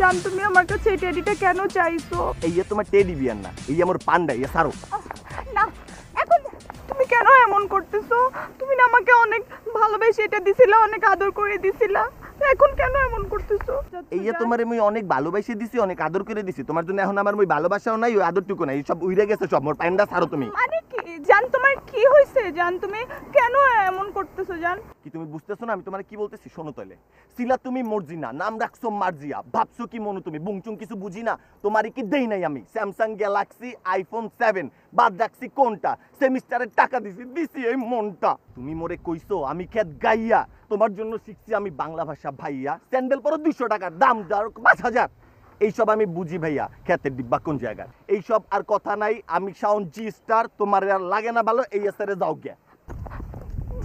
জান তুমি আমার কাছে এই টেডিটা কেন চাইছো? এই তোমার টেডি বিয়ার না, এই আমার পান্ডা, ইয়া সারো। না এখন তুমি কেন এমন করতেছো? তুমি না আমাকে অনেক ভালোবেসে এটা দিছিলা, অনেক আদর করে দিছিলা, এখন কেন এমন করতেছো? এই তোমারে আমি অনেক ভালোবাসে দিছি, অনেক আদর করে দিছি, তোমার জন্য এখন আমার ওই ভালোবাসাও নাই, ওই আদরটুকু নাই, সব উইরে গেছে সব। মোর পান্ডা সারো তুমি। মানে কি জান, তোমার কি হইছে জান? তুমি কেন এমন করতেছো জান? কি তুমি বুঝতেছো না আমি তোমারে কি বলতেছি? শোনো তাইলে। সিলা তুমি মর্জিনা, নাম রাখছো মার্জিয়া, ভাবছো কি মনো তুমি? বুংচুং কিছু বুঝি না, তোমারই কি দেই নাই আমি? স্যামসাং গ্যালাক্সি আইফোন 7 বাদ রাখছি কোনটা? সেমিস্টারের টাকা দিছি এই মনটা। তুমি মোরে কইছো আমি খেত গাইয়া, তোমার জন্য শিখছি আমি বাংলা ভাষা ভাইয়া। স্যান্ডেল পরো 200 টাকার দাম, যার 5000। এইসব আমি বুঝি ভাইয়া, খেতের ডিব্বা কোন জায়গায় এইসব আর কথা নাই। আমি শাওন জি স্টার, তোমার আর লাগে না ভালো, এই এসরে যাও গে।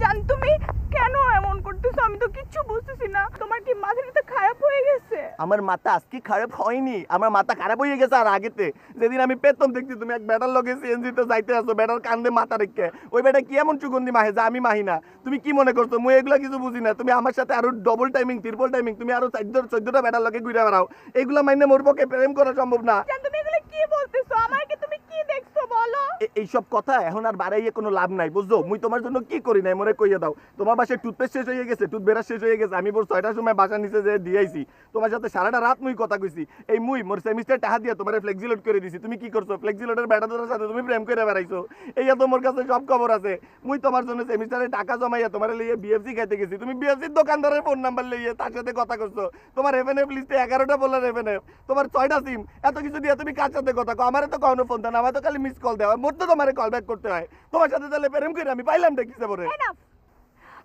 জান তুমি কেন এমন করতেছো? আমি তো কিচ্ছু বুঝতেছি না। তোমার কি মাথাটা খারাপ হয়ে গেছে? আমার মাথা আজকে খারাপ হয়নি, আমার মাথা খারাপ হয়ে গেছে আর আগেতে। যেদিন আমি পেতম দেখছি তুমি এক বেটার লগে সিএনজিতে যাইতে আসো, বেটার কান্দে মাথা রেখে, ওই বেটা কি এমন সুগন্ধি মাহে যা আমি মাহি না। তুমি কি মনে করছো মুই এগুলা কিছু বুঝি না? তুমি আমার সাথে আরো ডবল টাইমিং, ট্রিপল টাইমিং, তুমি আরো 14টা বেটার লগে ঘুরে বেড়াও, এগুলা মাইনে মোর পক্ষে প্রেম করা সম্ভব না। জান তুমি এগুলো কি বলতেছো? আমাকে তুমি কি দেখছো বলো? এইসব কথা এখন আর বাড়াইয়ে কোনো লাভ নাই, বুঝছো? মুই তোমার জন্য কি করি নাই মোরে কইয়া দাও। তোমার বাসায় টুথপেস্ট শেষ হয়ে গেছে, টুথব্রাশ শেষ হয়ে গেছে, আমি মোর 6টার সময় বাসা নিচে যে দিয়েছি, তোমার সাথে সারাটা রাত মুই কথা কইছি। এই মুই মোর সেমিস্টার টাকা দিয়ে তোমারে ফ্লেক্সিলোড করে দিছি, তুমি কি করছো? ফ্লেক্সিলোডের ব্যাটাদের সাথে তুমি প্রেম করে বেড়াইছো, এইয়া তোমার কাছে সব খবর আছে। মুই তোমার জন্য সেমিস্টারে টাকা জমাইয়া তোমার লইয়ে বিএফসি খাইতে গেছি, তুমি বিএফসির দোকানদারের ফোন নাম্বার লইয়ে তার সাথে কথা করছো। তোমার এফএনএফ লিস্টে 11টা বলার এফএনএফ, তোমার 6টা সিম, এত কিছু দিয়ে তুমি কার সাথে কথা কও? আমারে তো কখনো ফোন দেন, আমার তো খালি মিস কল দেওয়া, মোর তো তোমার কল ব্যাক করতে হয়। তোমার সাথে তাহলে প্রেম করে আমি পাইলাম দেখিছে পরে।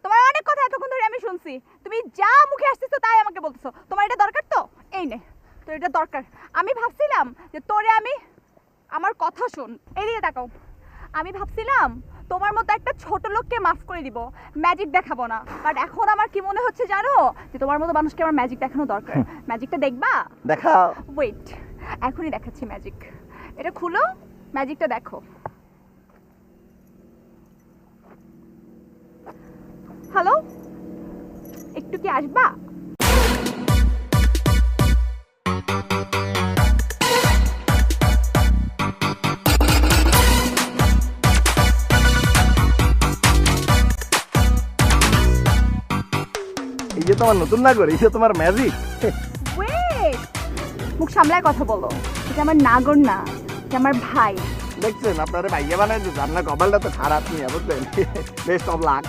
তোমার অনেক কথা এতক্ষণ ধরে আমি শুনছি, তুমি যা মুখে আসতেছো তাই আমাকে বলতেছো। তোমার এটা দরকার তো এই নে, তোর এটা দরকার। আমি ভাবছিলাম যে তোরে আমি, আমার কথা শোন, এদিকে তাকাও। আমি ভাবছিলাম তোমার মতো একটা ছোট লোককে মাফ করে দিব, ম্যাজিক দেখাবো না। বাট এখন আমার কি মনে হচ্ছে জানো, যে তোমার মতো মানুষকে আমার ম্যাজিক দেখানো দরকার। ম্যাজিকটা দেখবা? দেখাও। ওয়েট, এখনই দেখাচ্ছি ম্যাজিক। এটা খুলো, ম্যাজিকটা দেখো। হ্যালো, একটু কি আসবা? এই যে তোমার নতুন নাগর, এই যে তোমার ম্যাজিক। ওয়েট, মুখ সামলায় কথা বলো। এটা আমার নাগর না, এটা আমার ভাই। দেখছেন আপনারা ভাইয়া বানাই দিচ্ছে, আপনার কপালটা তো খারাপ নিয়ে, বুঝলেন? Best of luck.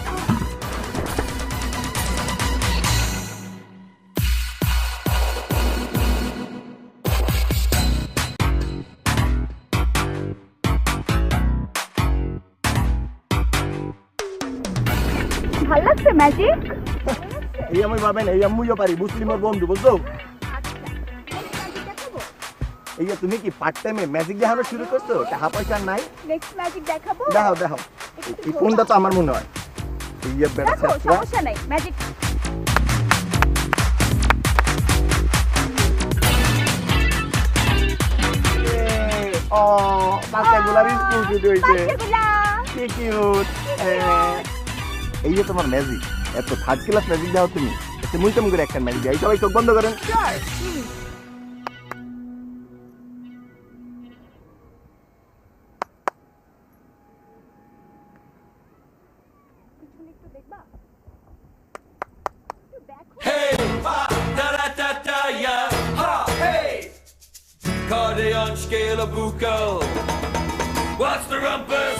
ভালো লাগছে ম্যাজিক? এই আমি পাবেন, এই আম্মুইও পারি, মুসলিমের বন্ধু, বুঝছো? এই যে তুমি কি পার্ট টাইমে ম্যাজিক দেখানো শুরু করছো? টাকা পয়সা নাই? নেক্সট ম্যাজিক দেখাবো। দেখাও দেখাও। এই কোনটা তো আমার মনে হয় এই যে বেটা দেখো, শেষ। সমস্যা নাই, ম্যাজিক। ও বাচ্চাগুলার স্কুল ছুটি হইছে, বাচ্চাগুলা। কি কিউট। এই যে তোমার ম্যাজিক, এত থার্ড ক্লাস ম্যাজিক দাও তুমি। মুই তেমন করে একটা ম্যাজিক দেয়, সবাই চোখ বন্ধ করেন। Hey, da da da da ja, ha, hey! Accordeon scale of buckle. What's the rumpus?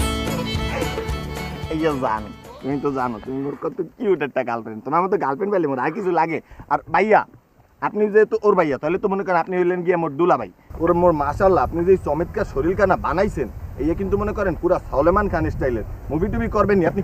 এই যে জানো, তুমি তো জানো তুমি মোর কত কিউট একটা গার্লফ্রেন্ড। তোমার মতো গার্লফ্রেন্ড পেলে মোর আর কিছু লাগে? আর ভাইয়া, আপনি যেহেতু ওর ভাইয়া, তাহলে তো মনে করেন আপনি হইলেন গিয়ে মোর দুলা ভাই। ওর মোর মাশাআল্লাহ, আপনি যে চমৎকার শরীর খানা বানাইছেন, এই কিন্তু মনে করেন পুরা সলেমান খান স্টাইলের। মুভি টুভি করবেন নি আপনি?